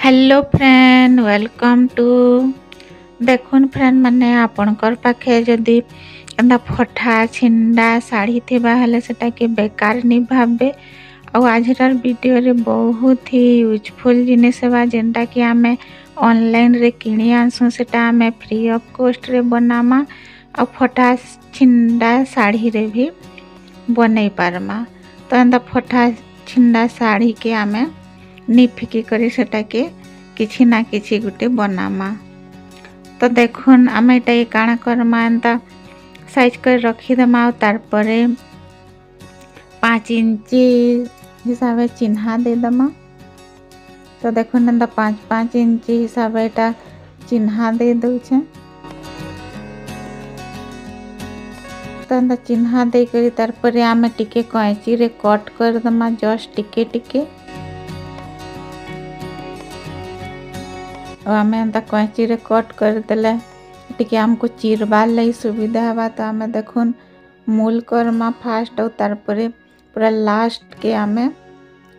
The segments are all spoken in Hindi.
हेलो फ्रेंड वेलकम टू देखुन फ्रेंड माने आपनकर पाखे जदि एंदा फटा छिंडा साड़ी थिबा हले सेटा के बेकार नि भाबे और आजर वीडियो रे बहुत ही यूजफुल जिनिस बा जेंटा कि आमे ऑनलाइन रे किनी आनसु सेटा आमे फ्री ऑफ कॉस्ट रे बनामा और फटा छिंडा साड़ी रे भी बनै पारमा। तो एंदा फटा छिंडा साड़ी के आमे निफिकी करी सेटा के किछि ना किछि गुटे बनामा। तो देखुन आमे एटा काना करमा एंता साइज कर रखी देमा और तार परे 5 इंची हिसाब चिन्हा दे दमा। तो देखुन एंता 5 इंची हिसाब एटा चिन्हा दे दउछे। तो एंता चिन्हा दे करी तार परे आमे टिके कैंची रे कट कर दमा जस्ट टिके टिके। और आमे एंता कैंची रे कट कर देले टिके हमको चिरबार लई सुविधा हवा। तो आमे देखुन मूल करमा फास्ट और तार परे पूरा लास्ट के आमे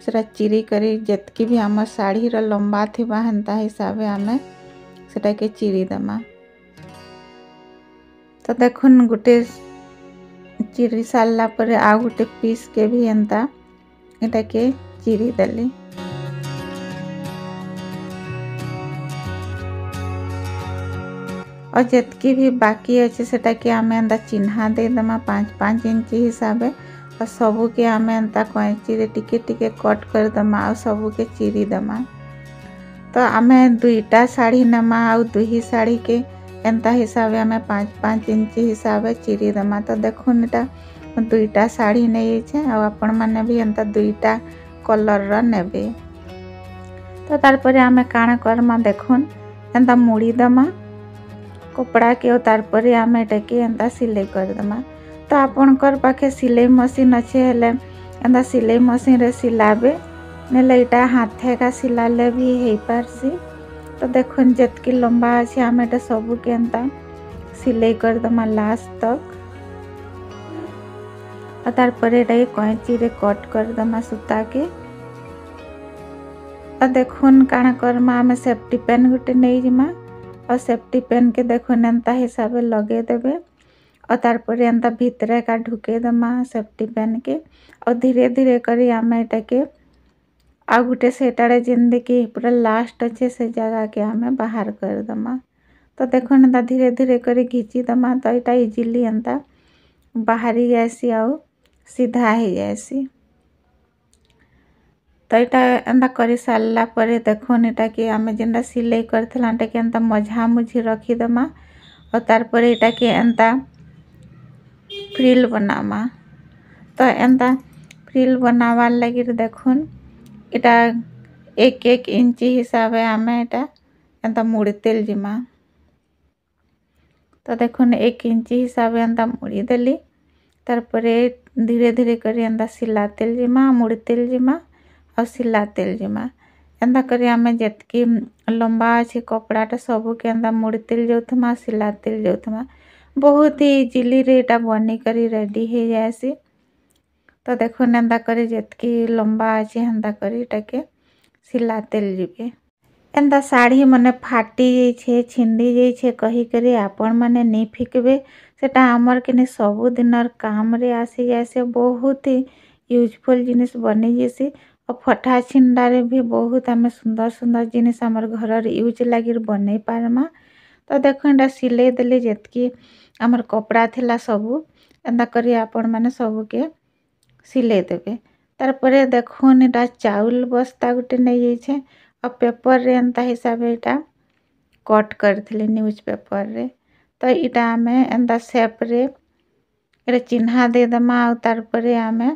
सेटा चिरी करी जेतकी भी हमर साड़ी र लंबा थिबा हंता हिसाबे आमे सेटा के चिरी दमा। तो देखुन गुटे चिरी सारला परे आ गुटे पीस के भी एंता एटा के चिरी देली। और जेतकी भी बाकी अच्छे सेटा के आमे एंता चिन्हा दे दमा 5 इंची हिसाबे। और सबू के आमे एंता कैंची रे टिके टिके कट कर दमा और सबू के चिरी दमा। तो आमे दुईटा साड़ी नमा और दुही साड़ी के एंता हिसाबे आमे 5 इंची हिसाबे चिरी दमा। तो देखुन एटा दुईटा साड़ी नै छे और आपण माने भी एंता दुईटा कलर र नेबे। तो तार परे आमे काना करमा देखुन एंता मुड़ी दमा कपड़ा के और तार परे आमे एटा के एंता सिलाई कर दमा। तो आपनकर पाखे सिलाई मशीन अच्छे हेले एंता सिलाई मशीन रे सिलाबे नेले एटा हाथे का सिलाले भी हे पारसी। तो देखुन जेतकी लंबा अच्छे आमे एटा सबू के एंता सिलाई कर दमा लास्ट तक। और तार परे एटा कैंची रे कट कर दमा सूता के। और देखुन काना करमा आमे सेफ्टी पेन गुटे नै जिमा और सेफ्टी पेन के देखुन एंता हिसाबे लगे देबे। और तार परे एंता भीतरे का ढुके दमा सेफ्टी पेन के। और धीरे धीरे करी आमे एटा के आ गुटे सेटाड़े जिंदे की पूरा लास्ट अच्छे से जगह के आमे बाहर कर दमा। तो देखुन एंता धीरे धीरे करी घिची दमा। तो एटा इजीली एंता बाहरी जायसी और सीधा ही जायसी। तो एटा एंता करी सारला परे देखुन एटा के आमे जेंदा सिलाई करथला एटा के एंता मझा मुझी रखी दमा। और तार परे एटा के एंता फ्रिल बनामा। तो एंता फ्रिल बनावा लगी देखुन एटा 1 इंची हिसाबे आमे एटा एंता मुड़ी तेल जिमा। तो देखुन 1 इंची हिसाबे एंता मुड़ी देली। तार परे धीरे धीरे करी एंता सिला तेल जिमा मुड़ी तेल जिमा और सिला तेल जिमा। एंता करी आमे जेतकी लंबा अच्छे कपड़ाटा सबू के एंता मुड़ी तेल जाउथमा सिला तेल जाउथमा। बहुत ही इजीली रे एटा बनी करी रेडी हे जायसी। तो देखुन एंता करी जेतकी लंबा अच्छे एंता करी एटा के सिला तेल जिबे। एंता साड़ी मने फाटी जाई छे छिंडी जाई छे कही करी आपण माने नि फिकबे सेटा हमर केने सबु दिनर काम रे आसी जायसे। बहुत ही यूजफुल जिनिस बनी जैसी। और फटा छिंडा रे भी बहुत आमे सुंदर सुंदर जिनिस हमर घर यूज लागिर बनै पारमा। तो देखुन एटा सिलाई देली जेतकी हमर कपड़ा थिला सबू एंता करी आपण माने सबू के सिलाई देबे। तार परे देखुन एटा चाउल बस्ता गुटे नै जाई छे और पेपर रे एंता हिसाबे एटा कट करथिले न्यूज पेपर रे। तो एटा आमे एंता शेप रे एटा चिन्हा दे दमा और तार परे आमे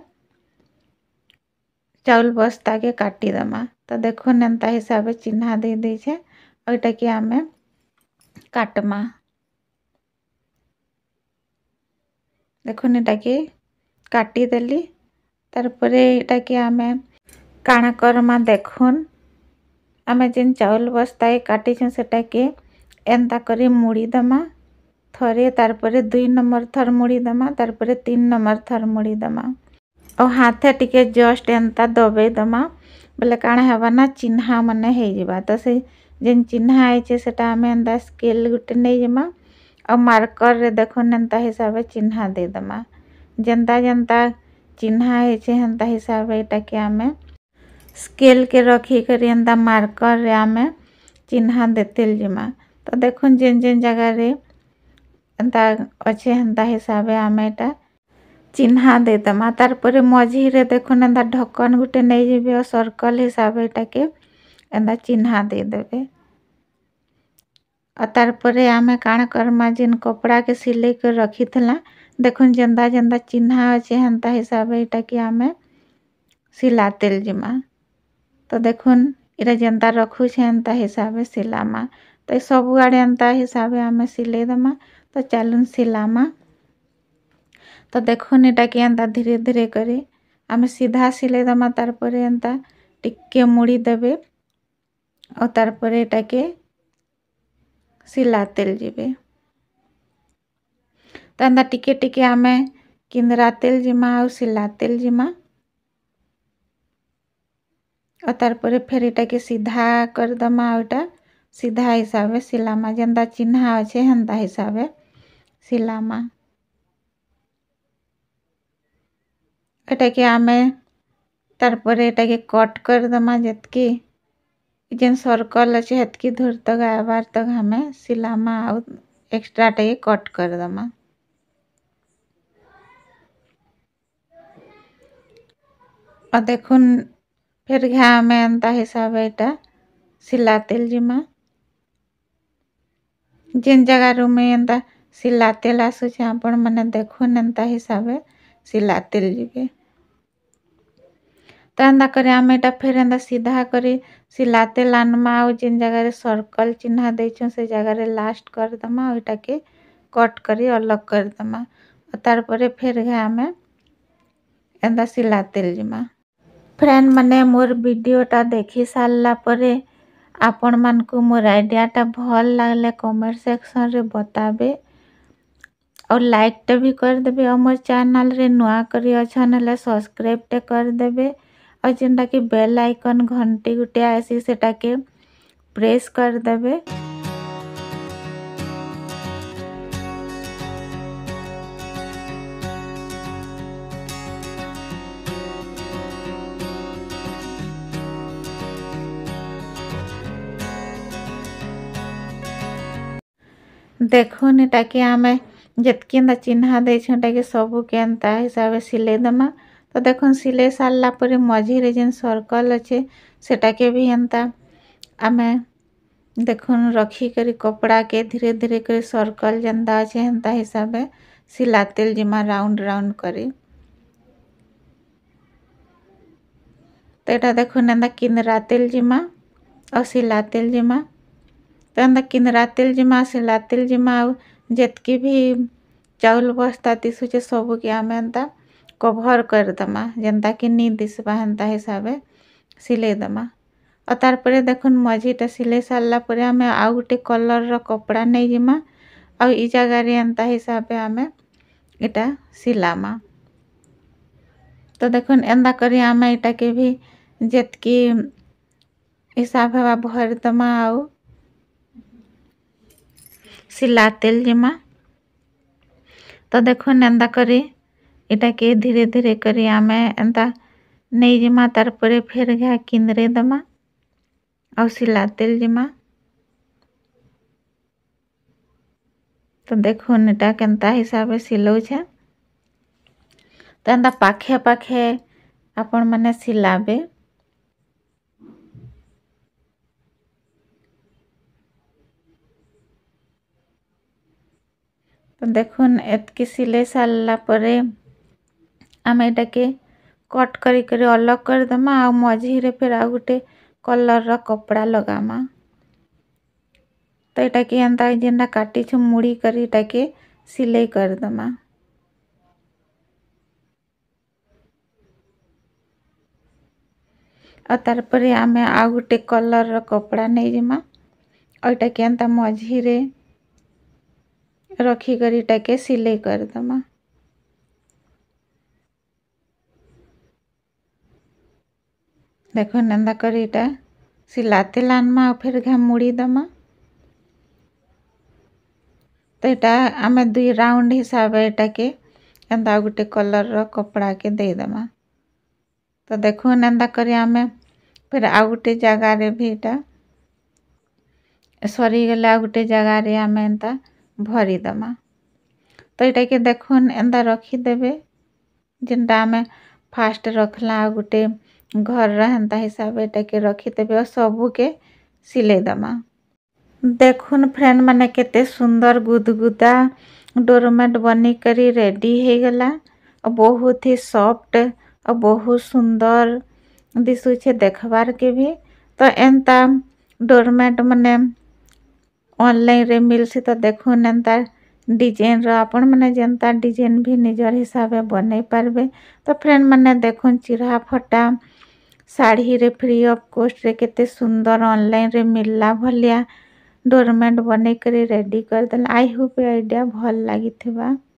चाउल बस्ता के काटी दमा। तो देखुन एंता हिसाबे चिन्हा दे दै छे और एटा के आमे काटमा। देखुन एटा के काटी देली। तार परे एटा के आमे काना करमा देखुन आमे जेन चाउल बस्ता के काटी छे सेटा के एंता करी मुड़ी दमा थरे। तार परे 2 नंबर थर मुड़ी दमा तार परे 3 नंबर थर मुड़ी दमा। और हाथे टिके जस्ट एंता दबे दमा बोले काଣା हेबा ना चिन्हा माने हे जिबा। तो से जेन चिन्हा आइछे सेटा आमे एंता स्केल गुटे नै जिमा और मार्कर रे देखुन एंता हिसाबे चिन्हा दे दमा। जेंता जेंता चिन्हा आइछे हेंता हिसाबे एटा के आमे स्केल के रखी करी एंता मार्कर रे आमे चिन्हा देतेल जिमा। तो देखुन जेन जेन जगह रे एंता अच्छे हेंता हिसाबे आमे एटा चिन्हा देदमा। तार परे मझी रे देखुन एंता ढक्कन गुटे नै जिबे और सर्कल हिसाबे एटा के एंता चिन्हा दे देबे। और तार परे आमे काଣା करमा जेन कपड़ा के सिलाई कर रखी थला देखुन जेंता जेंता चिन्हा अच्छे हेंता हिसाबे एटा के आमे सिलातेल जिमा। तो देखुन इरा जेंता रखु छे एंता हिसाबे सिलामा। तो सब आड़े एंता हिसाबे आमे सिले दमा। तो चलुन सिलामा। तो देखुन एटा के एंता धीरे धीरे करी आमे सीधा सिले दमा। तार परे एंता टिके मुड़ी देबे और तार परे एटा के सिलातेल जिबे। तो एंता टिके टिके आमे किंदरातेल जिमा और सिलातेल जिमा। और तार परे फेर एटा के सीधा कर दमा और एटा सीधा हिसाबे सिलामा। जेंता चिन्हा अच्छे हेंता हिसाबे सिलामा। एटा के आमे तार परे एटा के कट कर दमा। जेतकी जेन सर्कल अच्छे हेतकी दूर तक आबार तक हमें सिलामा और एक्स्ट्रा टा के कट कर दमा। और देखुन फिर घा में एंता हिसाबे एटा सिलातेल जिमा। जेन जगह रू में एंता सिलातेल आसुछे आपण माने देखुन एंता हिसाबे सिलातेल जिबे। तो एंता करे आमे एटा फिर एंता सीधा करी सिलातेल आनमा और जेन जगह रे सर्कल चिन्हा देछो से जगह रे लास्ट कर दमा और एटा के कट करी अलग कर दमा। और तार परे फिर घा में एंता सिलातेल जिमा। फ्रेंड माने मोर वीडियोटा देखि सारला परे आपण मानकु मोर आइडियाटा भल लागले कमेंट सेक्शन रे बताबे और लाइक टा भी कर देबे। और मोर चैनल रे नुआ करी अछन हेले सब्सक्राइब टे कर देबे। और जेनटा कि बेल आइकन घंटी गुटे आसी सेटा के प्रेस कर देबे। देखुन एटा के आमे जेतकी एंता चिन्हा देछो एटा के सबु के एंता हिसाबे सिले दमा। तो देखुन सिले सारला परे मझी रे जेन सर्कल अच्छे सेटा के भी एंता आमे देखुन रखी करी कपड़ा के धीरे धीरे करी सर्कल जेंता अच्छे हेंता हिसाबे सिलातेल जिमा राउंड राउंड करी। तो एटा देखुन एंता किंदरातेल जिमा और सिलातेल जिमा। तो एंता किंदरातेल जिमा सिलातेल जिमा जेतकी भी चाउल बस्ता दिसुचे सबु के आमे एंता कभर कर दमा जेंता कि नी दिसबा हेंता हिसाबे सिले दमा। और तार परे देखुन मझीटा सिले सारला परे आमे आउ गुटे कलर रो कपड़ा नै जिमा और ई जगह रे एंता हिसाबे आमे एटा सिलामा। तो देखुन एंता करी आमे एटा के भी जेतकी हिसाब हेबा भर दमा और सिलातेल जिमा। तो देखुन एंता करी एटा के धीरे धीरे करी आमे एंता नै जिमा। तार परे फिर घा किंदरे दमा और सिलातेल जिमा। तो देखुन एटा केंता हिसाबे सिलौ छे। तो एंता पाखे पाखे आपण माने सिलाबे। तो देखुन एतकी सिले सारला परे आमे एटा के कट करी करी अलग कर दमा और मझी रे फिर आ गुटे कलर रो कपड़ा लगामा। तो एटा के एंता जेनटा काटी छु मुड़ी करी एटा के सिलाई कर दमा। और तार परे आमे आ गुटे कलर रो कपड़ा नै जिमा और एटा के एंता मझी रे रखी करी एटा के सिलाई कर दमा। देखुन एंदा करी इटा सिलाते लानमा और फिर घा मुड़ी दमा। तो यहाँ आम 2 राउंड हिसाब एटा के एंदा गोटे कलर रो कपड़ा के दे दमा। तो देखुन एंदा करी आमे फिर आ गोटे जगह रे भी इटा सरी गले आ गोटे जगह रे आमे एंता भरी दमा। तो यहाँ के देखुन एंदा रखी देबे जिनटा आमे फास्ट रखला आ गोटे घर रहता हिसाब एटा के रखी देबे और सबू के सिले दमा। देखुन फ्रेंड माने केते सुंदर गुदगुदा डोरमेट बनी करी रेडी हे गला और बहुत ही सॉफ्ट और बहुत सुंदर दिसु छे देखबार के भी। तो एंता डोरमेट माने ऑनलाइन रे मिलसी। तो देखुन एंता डिजाइन रो आपण माने जनता डिजाइन भी निजर हिसाबे बनै पारबे। तो फ्रेंड माने देखुन चिरा फटा साड़ी रे फ्री ऑफ कॉस्ट रे केते सुंदर ऑनलाइन रे मिलला भलिया डोरमेट बनै करी रेडी कर देला। आई होप आइडिया भल लागिथिबा।